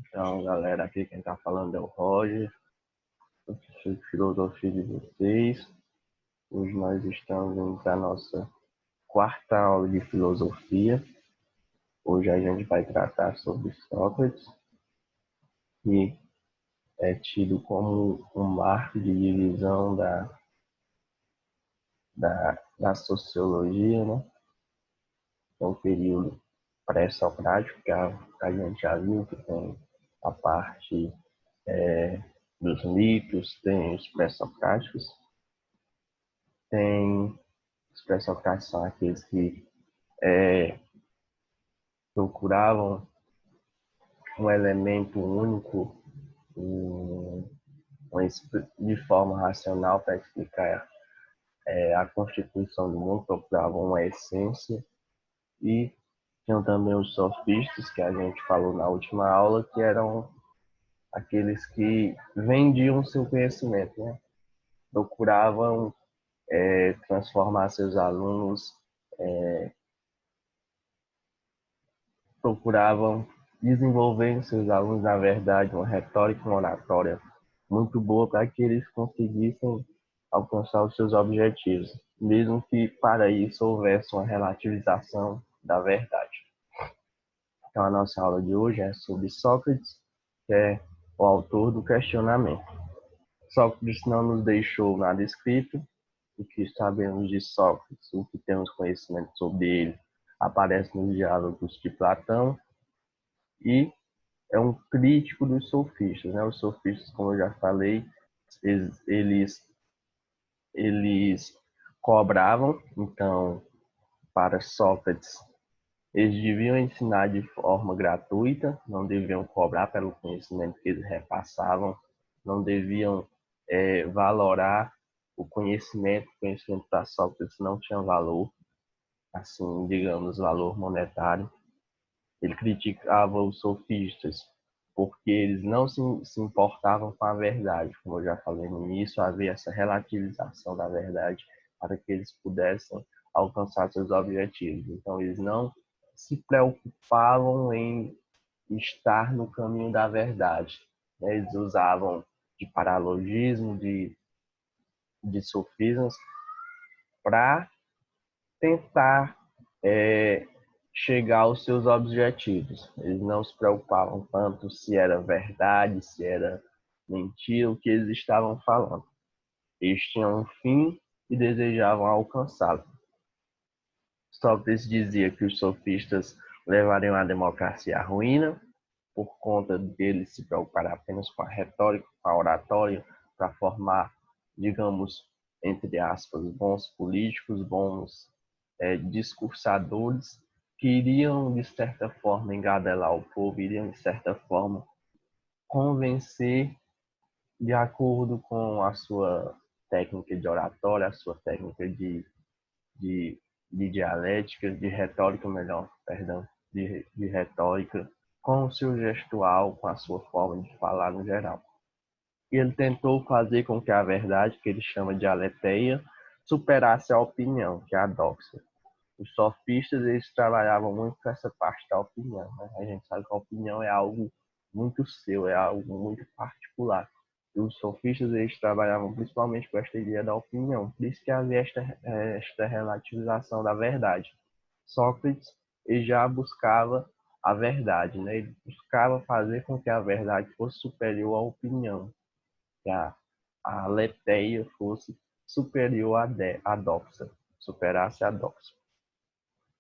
Então, galera, aqui quem tá falando é o Roger, professor de filosofia de vocês. Hoje nós estamos indo para a nossa quarta aula de filosofia. Hoje a gente vai tratar sobre Sócrates, que é tido como um marco de divisão da sociologia, né? É um período pré-socrático, que a gente já viu que tem a parte dos mitos, tem os pré-socráticos, tem os pré-socráticos são aqueles que procuravam um elemento único de forma racional para explicar a constituição do mundo, procuravam uma essência. E tinham também os sofistas, que a gente falou na última aula, que eram aqueles que vendiam seu conhecimento, né? Procuravam transformar seus alunos, procuravam desenvolver em seus alunos, na verdade, uma retórica, uma oratória muito boa para que eles conseguissem alcançar os seus objetivos, mesmo que para isso houvesse uma relativização da verdade. Então, a nossa aula de hoje é sobre Sócrates, que é o autor do questionamento. Sócrates não nos deixou nada escrito. O que sabemos de Sócrates, o que temos conhecimento sobre ele, aparece nos diálogos de Platão e é um crítico dos sofistas, né? Os sofistas, como eu já falei, eles cobravam, então, para Sócrates, eles deviam ensinar de forma gratuita, não deviam cobrar pelo conhecimento que eles repassavam, não deviam valorar o conhecimento para Sócrates não tinha valor, assim, digamos, valor monetário. Ele criticava os sofistas porque eles não se importavam com a verdade. Como eu já falei no início, havia essa relativização da verdade para que eles pudessem alcançar seus objetivos. Então, eles não se preocupavam em estar no caminho da verdade. Eles usavam de paralogismo, de sofismas, para tentar chegar aos seus objetivos. Eles não se preocupavam tanto se era verdade, se era mentira, o que eles estavam falando. Eles tinham um fim e desejavam alcançá-lo. Sócrates dizia que os sofistas levariam a democracia à ruína por conta deles se preocupar apenas com a retórica, com a oratória, para formar, digamos, entre aspas, bons políticos, bons discursadores, que iriam, de certa forma, engabelar o povo, iriam, de certa forma, convencer de acordo com a sua técnica de oratória, a sua técnica de, de dialética, de retórica, melhor, perdão, de retórica, com o seu gestual, com a sua forma de falar no geral. E ele tentou fazer com que a verdade, que ele chama de aletheia, superasse a opinião, que é a doxa. Os sofistas, eles trabalhavam muito com essa parte da opinião, né? A gente sabe que a opinião é algo muito seu, é algo muito particular. E os sofistas, eles trabalhavam principalmente com esta ideia da opinião. Por isso que havia esta relativização da verdade. Sócrates, ele já buscava a verdade, né? Ele buscava fazer com que a verdade fosse superior à opinião, que a aletheia fosse superior à doxa, superasse a doxa.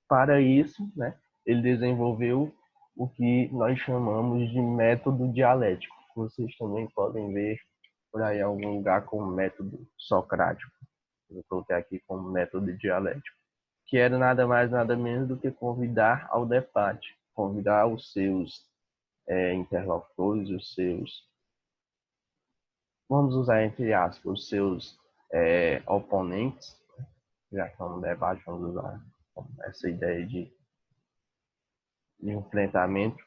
Para isso, né, ele desenvolveu o que nós chamamos de método dialético. Vocês também podem ver por aí em algum lugar como método socrático. Eu coloquei aqui como método dialético, que era nada mais, nada menos do que convidar ao debate, convidar os seus interlocutores, os seus, vamos usar entre aspas, os seus oponentes, já que é um debate, vamos usar essa ideia de enfrentamento,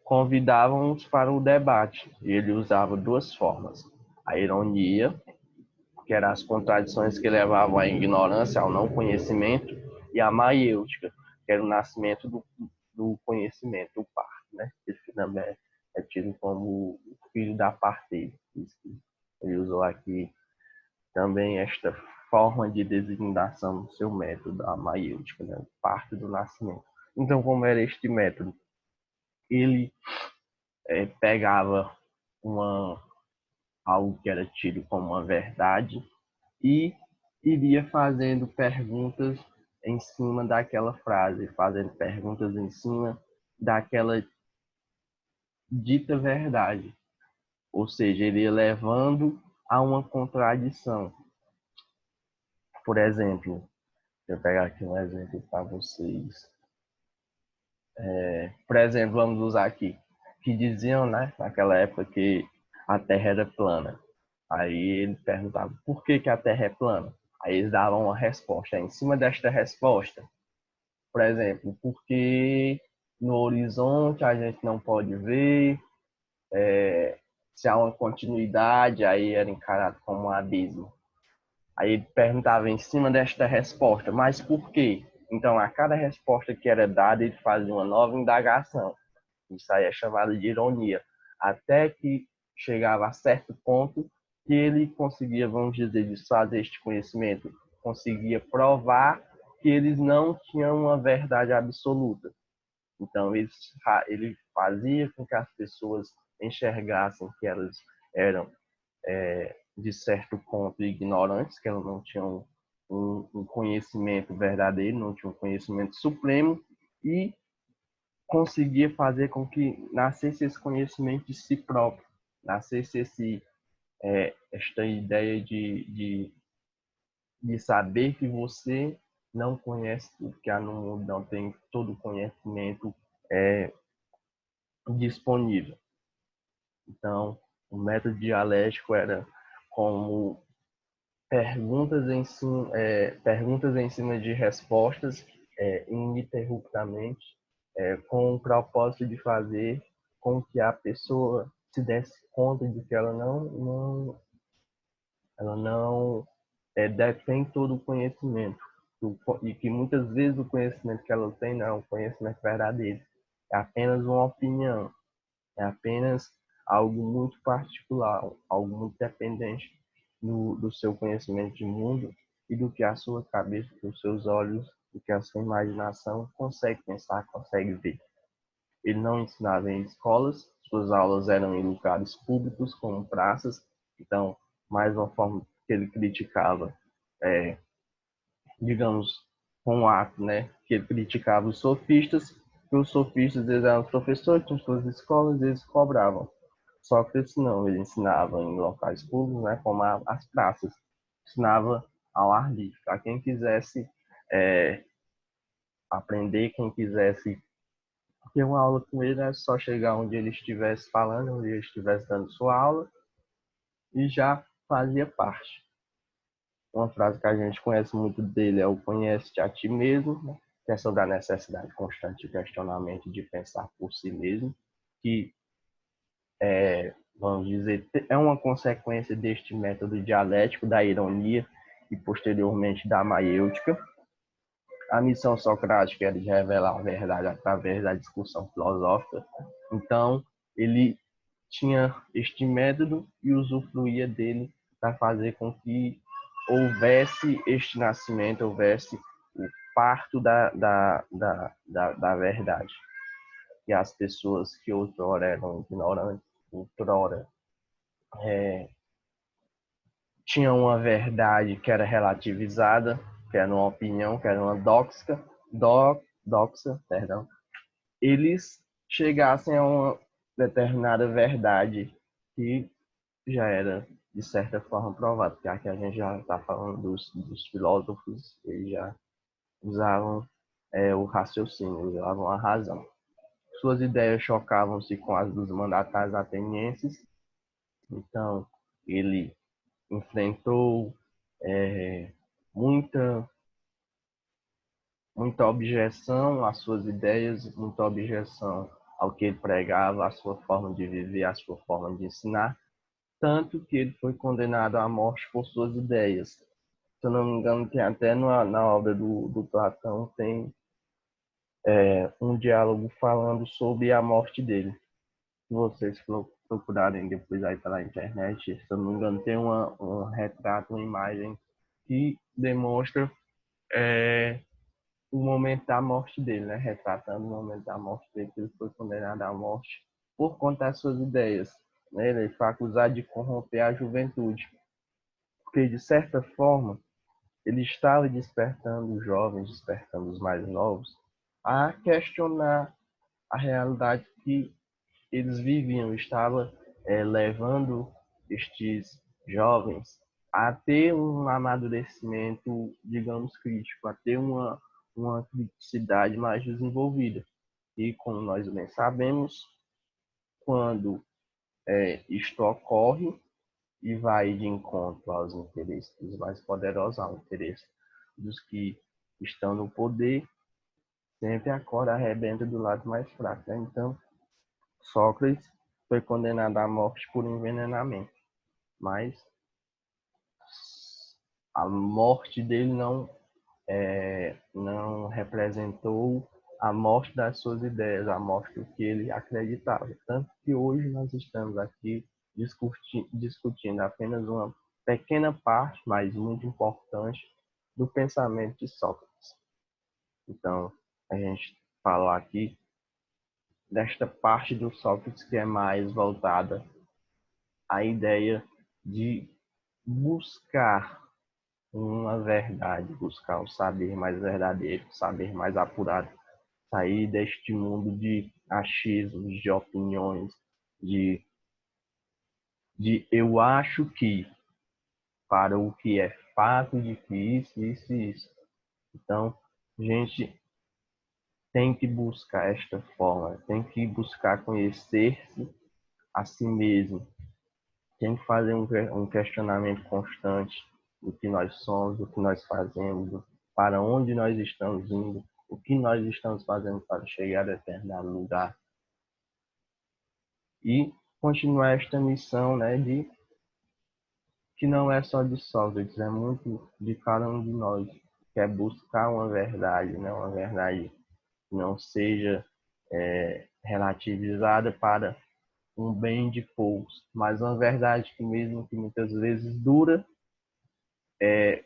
convidavam-os para o debate. E ele usava duas formas: a ironia, que eram as contradições que levavam à ignorância, ao não conhecimento, e a maiêutica, que era o nascimento do conhecimento, o parto, né? Esse também é tido como o filho da parteira. Ele usou aqui também esta forma de designação do seu método, a maiêutica, né? Parte do nascimento. Então, como era este método? Ele pegava algo que era tido como uma verdade e iria fazendo perguntas em cima daquela frase, fazendo perguntas em cima daquela dita verdade. Ou seja, ele ia levando a uma contradição. Por exemplo, deixa eu pegar aqui um exemplo para vocês. Por exemplo, vamos usar aqui, que diziam, né, naquela época que a Terra era plana. Aí ele perguntava por que a Terra é plana. Aí eles davam uma resposta. Em cima desta resposta, por exemplo, porque no horizonte a gente não pode ver, se há uma continuidade, aí era encarado como um abismo. Aí ele perguntava em cima desta resposta, mas por quê? Então, a cada resposta que era dada, ele fazia uma nova indagação. Isso aí é chamado de ironia. Até que chegava a certo ponto que ele conseguia, vamos dizer, desfazer este conhecimento, conseguia provar que eles não tinham uma verdade absoluta. Então, ele fazia com que as pessoas enxergassem que elas eram, de certo ponto, ignorantes, que elas não tinham um conhecimento verdadeiro, não tinham um conhecimento supremo, e conseguia fazer com que nascesse esse conhecimento de si próprio, nascesse esta ideia de saber que você não conhece tudo que há no mundo, não tem todo o conhecimento disponível. Então, o método dialético era como perguntas em cima de respostas, ininterruptamente, com o propósito de fazer com que a pessoa se desse conta de que ela não detém todo o conhecimento, e que muitas vezes o conhecimento que ela tem não é um conhecimento verdadeiro, é apenas uma opinião, é apenas algo muito particular, algo muito dependente do seu conhecimento de mundo e do que a sua cabeça, dos seus olhos, do que a sua imaginação consegue pensar, consegue ver. Ele não ensinava em escolas, suas aulas eram em lugares públicos, como praças. Então, mais uma forma que ele criticava, digamos, com o ato, né, que ele criticava os sofistas, que os sofistas eles eram professores, tinham suas escolas, eles cobravam. Sócrates não, ele ensinava em locais públicos, né, como as praças, ensinava ao ar livre, a quem quisesse aprender, quem quisesse ter uma aula com ele, é só chegar onde ele estivesse falando, onde ele estivesse dando sua aula, e já fazia parte. Uma frase que a gente conhece muito dele é o conhece-te a ti mesmo, né? Que é sobre a necessidade constante de questionamento e de pensar por si mesmo, que vamos dizer, é uma consequência deste método dialético, da ironia e posteriormente da maiêutica. A missão socrática era de revelar a verdade através da discussão filosófica. Então, ele tinha este método e usufruía dele para fazer com que houvesse este nascimento, houvesse o parto da verdade. E as pessoas que outrora eram ignorantes, outrora tinham uma verdade que era relativizada, que era uma opinião, que era uma doxa, perdão, eles chegassem a uma determinada verdade que já era, de certa forma, provada, porque aqui a gente já está falando dos filósofos, eles já usavam o raciocínio, usavam a razão. Suas ideias chocavam-se com as dos mandatários atenienses, então ele enfrentou muita, muita objeção às suas ideias, muita objeção ao que ele pregava, à sua forma de viver, à sua forma de ensinar, tanto que ele foi condenado à morte por suas ideias. Se eu não me engano, tem até na obra do Platão, tem um diálogo falando sobre a morte dele. Se vocês procurarem depois aí pela internet, se eu não me engano, tem um retrato, uma imagem que demonstra é, o momento da morte dele, né? Retratando o momento da morte dele, que ele foi condenado à morte por conta das suas ideias. Né? Ele foi acusado de corromper a juventude, porque, de certa forma, ele estava despertando os jovens, despertando os mais novos, a questionar a realidade que eles viviam, estava levando estes jovens a ter um amadurecimento, digamos, crítico, a ter uma criticidade mais desenvolvida. E como nós bem sabemos, quando isto ocorre e vai de encontro aos interesses dos mais poderosos, ao interesse dos que estão no poder, sempre a corda arrebenta do lado mais fraco. Né? Então, Sócrates foi condenado à morte por envenenamento, mas a morte dele não representou a morte das suas ideias, a morte do que ele acreditava. Tanto que hoje nós estamos aqui discutindo apenas uma pequena parte, mas muito importante, do pensamento de Sócrates. Então, a gente fala aqui desta parte do Sócrates que é mais voltada à ideia de buscar uma verdade, buscar um saber mais verdadeiro, um saber mais apurado, sair deste mundo de achismos, de opiniões, de, de eu acho que, para o que é fato de que isso, isso e isso. Então, a gente tem que buscar esta forma, tem que buscar conhecer-se a si mesmo, tem que fazer um questionamento constante do que nós somos, do que nós fazemos, para onde nós estamos indo, o que nós estamos fazendo para chegar a determinado lugar. E continuar esta missão, né, de que não é só de Sócrates, é muito de cada um de nós, que é buscar uma verdade, né, uma verdade que não seja relativizada para um bem de poucos, mas uma verdade que mesmo que muitas vezes dura,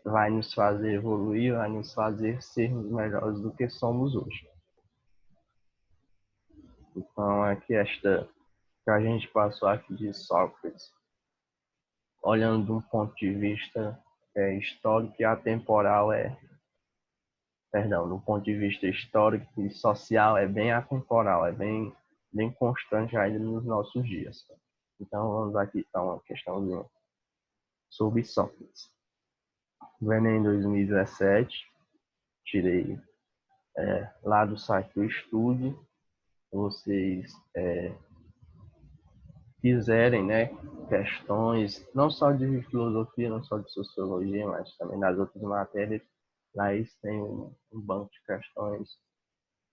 vai nos fazer evoluir, vai nos fazer sermos melhores do que somos hoje. Então, aqui esta que a gente passou aqui de Sócrates, olhando de um ponto de vista histórico e atemporal, do ponto de vista histórico e social, é bem atemporal, é bem constante ainda nos nossos dias. Então, vamos aqui para uma questãozinha sobre Sócrates. O Enem 2017, tirei lá do site do Estude. Vocês quiserem, né, questões, não só de filosofia, não só de sociologia, mas também das outras matérias, lá eles têm um banco de questões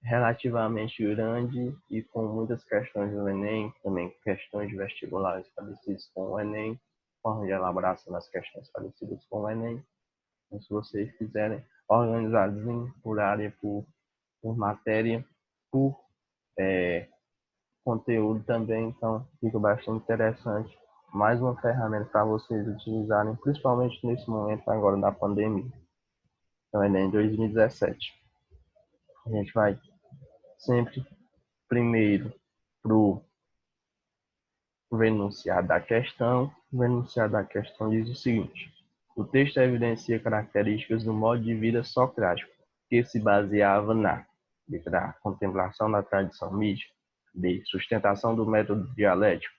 relativamente grande e com muitas questões do Enem, também questões de vestibulares parecidas com o Enem, forma de elaboração das questões parecidas com o Enem. Então, se vocês quiserem, organizados por área, por matéria, por conteúdo também, então fica bastante interessante. Mais uma ferramenta para vocês utilizarem, principalmente nesse momento agora da pandemia. Então, Enem 2017. A gente vai sempre primeiro para o enunciado da questão. O enunciado da questão diz o seguinte: o texto evidencia características do modo de vida socrático, que se baseava na da contemplação da tradição mítica, b. sustentação do método dialético,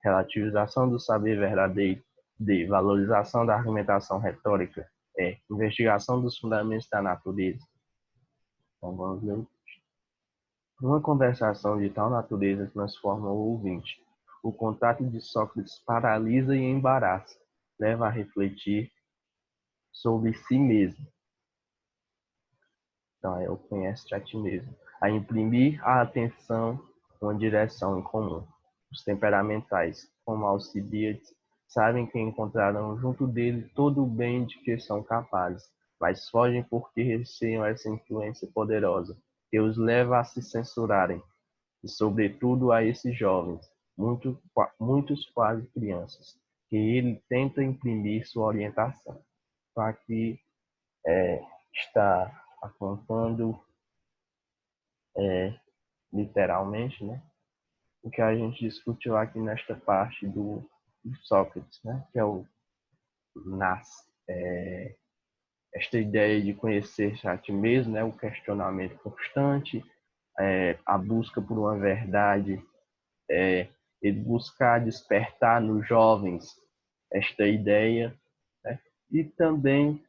relativização do saber verdadeiro, d. valorização da argumentação retórica, e. investigação dos fundamentos da natureza. Então vamos ler. Uma conversação de tal natureza transforma o ouvinte. O contato de Sócrates paralisa e embaraça, leva a refletir sobre si mesmo. Então, é o conhece a ti mesmo. A imprimir a atenção uma direção em comum. Os temperamentais, como Alcibiades, sabem que encontrarão junto dele todo o bem de que são capazes, mas fogem porque receiam essa influência poderosa, que os leva a se censurarem, e sobretudo a esses jovens, muitos quase crianças, que ele tenta imprimir sua orientação. Então, aqui está apontando literalmente, né, o que a gente discutiu aqui nesta parte do Sócrates, né, que é o nas, esta ideia de conhecer-se a ti mesmo, né, o questionamento constante, a busca por uma verdade, ele buscar despertar nos jovens esta ideia, né, e também,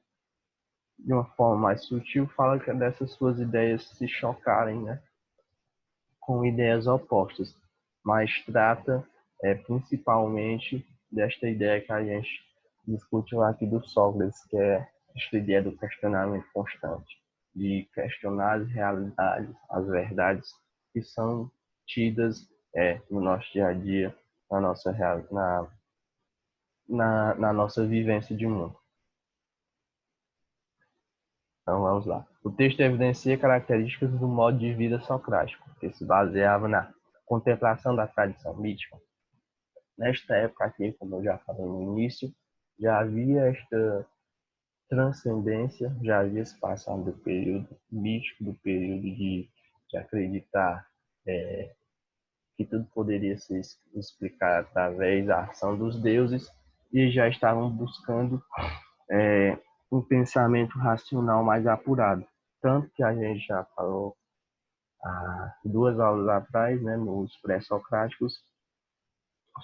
de uma forma mais sutil, fala que dessas suas ideias se chocarem, né, com ideias opostas, mas trata principalmente desta ideia que a gente discutiu aqui do Sócrates, que é esta ideia do questionamento constante, de questionar as realidades, as verdades que são tidas no nosso dia a dia, na nossa, na nossa vivência de mundo. Então vamos lá. O texto evidencia características do modo de vida socrático, que se baseava na contemplação da tradição mítica. Nesta época aqui, como eu já falei no início, já havia esta transcendência, já havia se passado do período místico, do período de acreditar que tudo poderia ser explicado através da ação dos deuses, e já estavam buscando um pensamento racional mais apurado. Tanto que a gente já falou há 2 aulas atrás, né, nos pré-socráticos,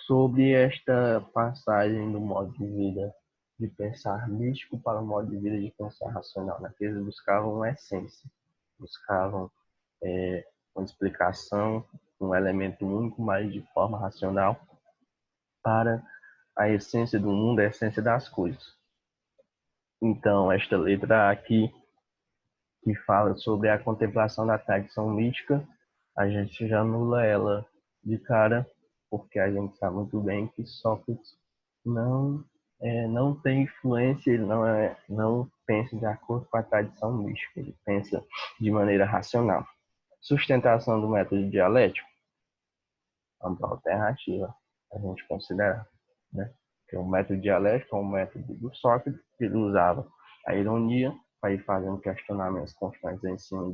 sobre esta passagem do modo de vida de pensar místico para o modo de vida de pensar racional, né? Que eles buscavam uma essência, buscavam uma explicação, um elemento único, mas de forma racional, para a essência do mundo, a essência das coisas. Então, esta letra aqui, que fala sobre a contemplação da tradição mística, a gente já anula ela de cara, porque a gente sabe muito bem que Sócrates não tem influência, ele não pensa de acordo com a tradição mística, ele pensa de maneira racional. Sustentação do método dialético, uma alternativa a gente considerar, né? Que o método dialético é um método do Sócrates, que ele usava a ironia para ir fazendo questionamentos constantes em cima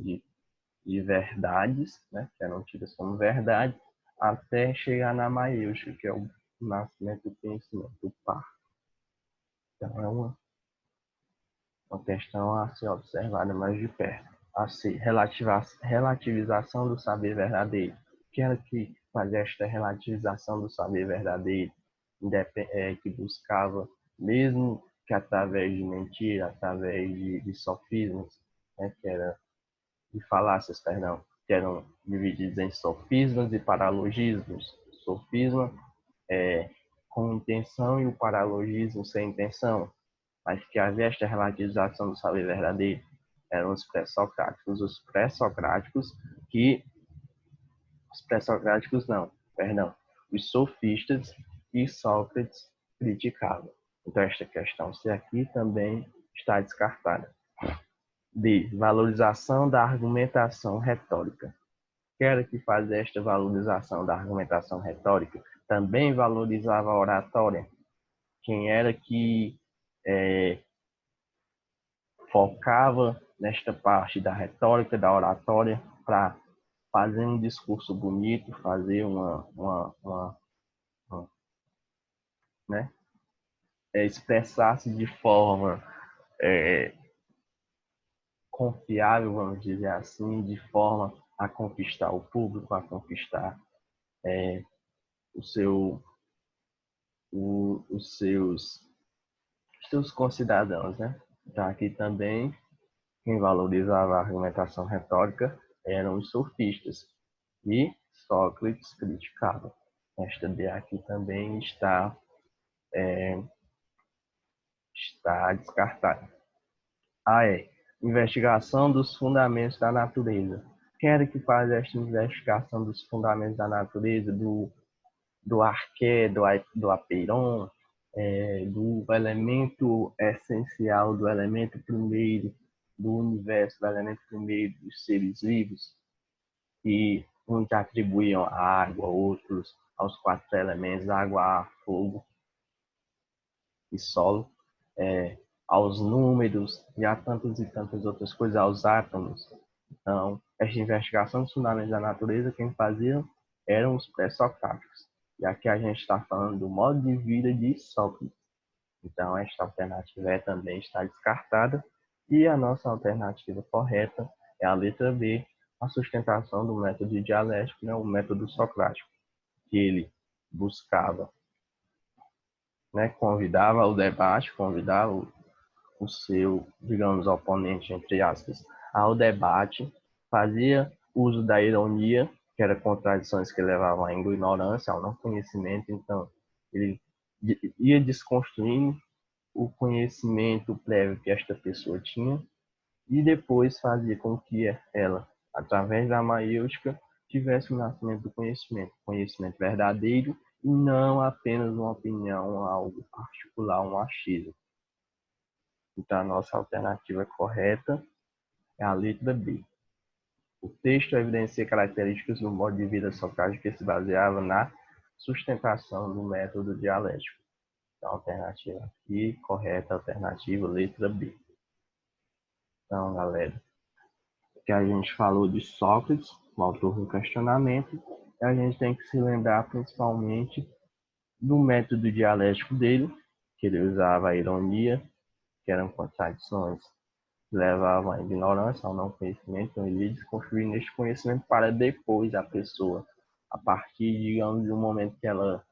de verdades, né, que eram tidas como verdade, até chegar na maiúscula, que é o nascimento do conhecimento, do par. Então, é uma questão a ser observada mais de perto. A ser relativização do saber verdadeiro. Que era que fazia esta relativização do saber verdadeiro, que buscava, mesmo que através de mentira, através de sofismas, né, que era de falácias, perdão, que eram divididos em sofismas e paralogismos. Sofisma com intenção e o paralogismo sem intenção, mas que havia esta relativização do saber verdadeiro. Eram os pré-socráticos. Os pré-socráticos não, perdão, os sofistas e Sócrates criticavam. Então esta questão C aqui também está descartada. D. Valorização da argumentação retórica. Quem que faz esta valorização da argumentação retórica também valorizava a oratória. Quem era que focava nesta parte da retórica, da oratória, para fazer um discurso bonito, fazer né, expressar-se de forma confiável, vamos dizer assim, de forma a conquistar o público, a conquistar os seus concidadãos, né? Então aqui também quem valorizava a argumentação retórica eram os sofistas e Sócrates criticava. Esta D aqui também está descartada. A investigação dos fundamentos da natureza. Quem era que faz esta investigação dos fundamentos da natureza, do arqué, do apeiron, do elemento essencial, do elemento primeiro do universo, do elemento primeiro dos seres vivos? E uns atribuíam a água, outros aos quatro elementos, água, ar, fogo e solo, aos números e a tantas e tantas outras coisas, aos átomos. Então, esta investigação dos fundamentos da natureza, quem fazia eram os pré-socráticos. E aqui a gente está falando do modo de vida de Sócrates. Então, esta alternativa também está descartada. E a nossa alternativa correta é a letra B, a sustentação do método dialético, né, o método socrático, que ele buscava, né, convidava o debate, convidava o seu, digamos, oponente, entre aspas, ao debate, fazia uso da ironia, que eram contradições que levavam à ignorância, ao não conhecimento. Então, ele ia desconstruindo o conhecimento prévio que esta pessoa tinha e depois fazia com que ela, através da maiúscula, tivesse o nascimento do conhecimento verdadeiro e não apenas uma opinião, algo particular, um achismo. Então, a nossa alternativa correta é a letra B. O texto evidencia características do modo de vida socrático que se baseava na sustentação do método dialético. Então, a alternativa aqui, correta, alternativa, letra B. Então, galera, o que a gente falou de Sócrates, o autor do questionamento, a gente tem que se lembrar principalmente do método dialético dele, que ele usava a ironia, que eram contradições que levavam à ignorância, ao não conhecimento. Então, ele ia desconstruindo este conhecimento para depois a pessoa, a partir, digamos, de um momento que ela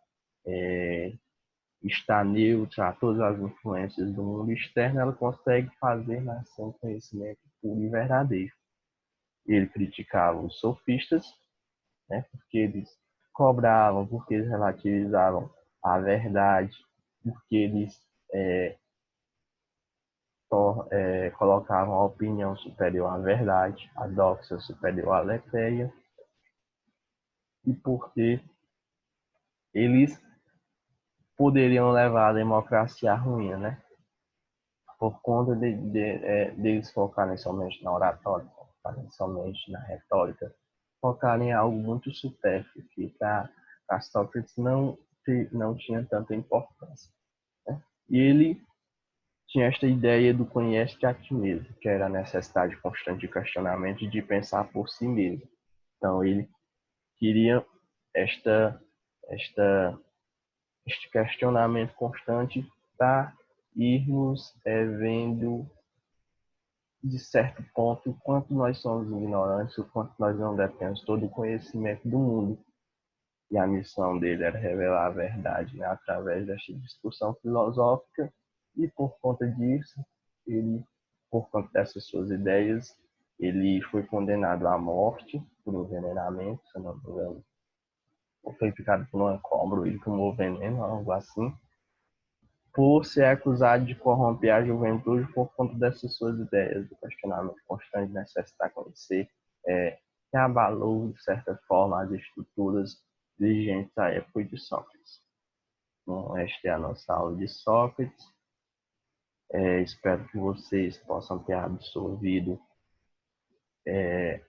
está neutra a todas as influências do mundo externo, ela consegue fazer nascer um conhecimento puro e verdadeiro. Ele criticava os sofistas, né, porque eles cobravam, porque eles relativizavam a verdade, porque eles colocavam a opinião superior à verdade, a doxa superior à aletheia, e porque eles poderiam levar a democracia à ruína, né? Por conta deles focarem somente na oratória, focarem somente na retórica, focarem em algo muito supérfluo, que para Sócrates não tinha tanta importância, né? E ele tinha esta ideia do conhece-te a ti mesmo, que era a necessidade constante de questionamento e de pensar por si mesmo. Então, ele queria esta, esta, este questionamento constante para irmos vendo, de certo ponto, o quanto nós somos ignorantes, o quanto nós não detemos todo o conhecimento do mundo. E a missão dele era revelar a verdade, né, através desta discussão filosófica, e por conta disso, por conta dessas suas ideias, ele foi condenado à morte por envenenamento, se não me engano. Ou foi picado por uma cobra e tomou veneno, algo assim, por ser acusado de corromper a juventude por conta dessas suas ideias, do questionamento constante de necessitar conhecer, que abalou, de certa forma, as estruturas vigentes à época de Sócrates. Então, esta é a nossa aula de Sócrates. Espero que vocês possam ter absorvido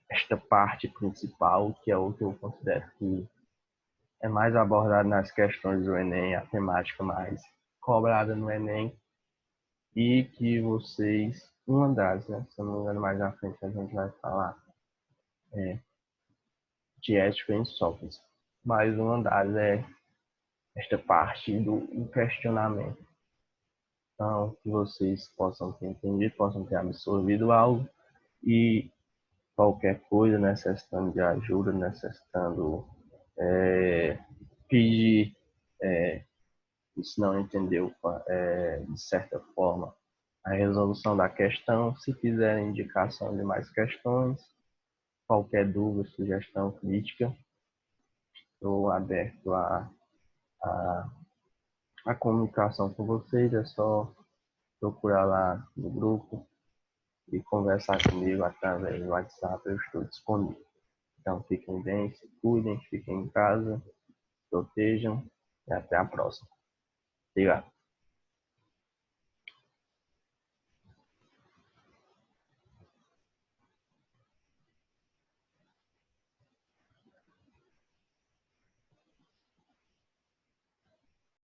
esta parte principal, que é o que eu considero que é mais abordado nas questões do Enem, a temática mais cobrada no Enem, e que vocês, uma das, né, se eu não me engano, mais à frente a gente vai falar de ética em Sócrates, mas uma das é esta parte do questionamento. Então, que vocês possam ter entendido, possam ter absorvido algo, e qualquer coisa, necessitando de ajuda, necessitando pedir, se não entendeu, de certa forma, a resolução da questão. Se quiserem indicação de mais questões, qualquer dúvida, sugestão, crítica, estou aberto a, a comunicação com vocês. É só procurar lá no grupo e conversar comigo através do WhatsApp, eu estou disponível. Então fiquem bem, se cuidem, fiquem em casa, protejam e até a próxima. Obrigado.